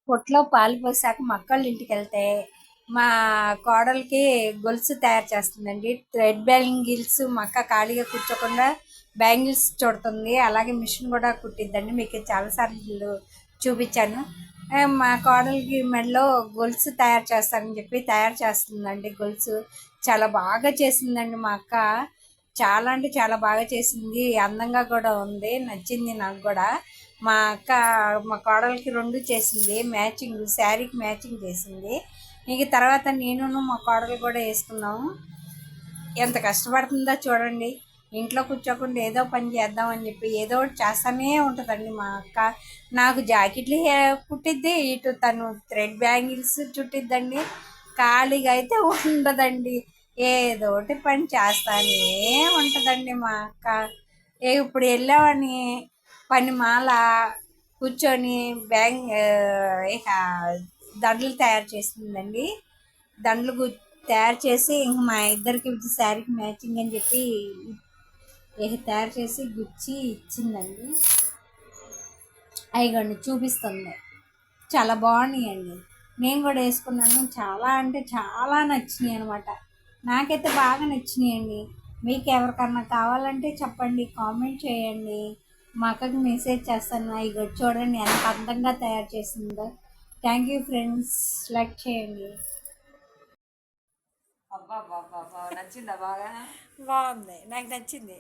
పొట్లో పాలు పోసాక మా అక్కోళ్ళ ఇంటికి వెళ్తే మా కోడలికి గొలుసు తయారు చేస్తుందండి. థ్రెడ్ బ్యాంగిల్స్ మా అక్క ఖాళీగా కూర్చోకుండా బ్యాంగిల్స్ చుడుతుంది. అలాగే మిషన్ కూడా కుట్టిద్దండి. మీకు చాలాసార్లు చూపించాను. మా కోడలికి మెడలో గొలుసు తయారు చేస్తానని చెప్పి తయారు చేస్తుందండి. గొలుసు చాలా బాగా చేసిందండి మా అక్క. చాలా అంటే చాలా బాగా చేసింది. అందంగా కూడా ఉంది. నచ్చింది నాకు కూడా. మా అక్క మా కోడలికి రెండు చేసింది. మ్యాచింగ్ శారీకి మ్యాచింగ్ చేసింది. ఇంక తర్వాత నేను మా కోడలు కూడా వేసుకున్నాము. ఎంత కష్టపడుతుందో చూడండి. ఇంట్లో కూర్చోకుండా ఏదో పని చేద్దామని చెప్పి ఏదో ఒకటి చేస్తూనే ఉంటుందండి మా అక్క. నాకు జాకెట్లు కుట్టిద్ది, ఇటు తను థ్రెడ్ బ్యాంగిల్స్ చుట్టిద్దండి. ఖాళీగా అయితే ఉండదండి. ఏదో ఒకటి పని చేస్తానే ఉంటుందండి మా అక్క. ఇప్పుడు వెళ్ళామని పని మాల కూర్చొని ఇక దండలు తయారు చేసిందండి. దండలు తయారు చేసి ఇంక మా ఇద్దరికి శారీకి మ్యాచింగ్ అని చెప్పి ఇక తయారు చేసి గుచ్చి ఇచ్చిందండి. అయ్యండి చూపిస్తుంది. చాలా బాగున్నాయండి. నేను కూడా వేసుకున్నాను. చాలా అంటే చాలా నచ్చినాయి అనమాట. నాకైతే బాగా నచ్చినాయండి. మీకు ఎవరికన్నా కావాలంటే చెప్పండి, కామెంట్ చేయండి. మా అక్కకి మెసేజ్ చేస్తాను. ఇగో చూడండి ఎంత అందంగా తయారు చేసిందో. Thank you friends. లైక్ చేయండి. అబ్బా నచ్చిందా బాగా? బాగుంది, నాకు నచ్చింది.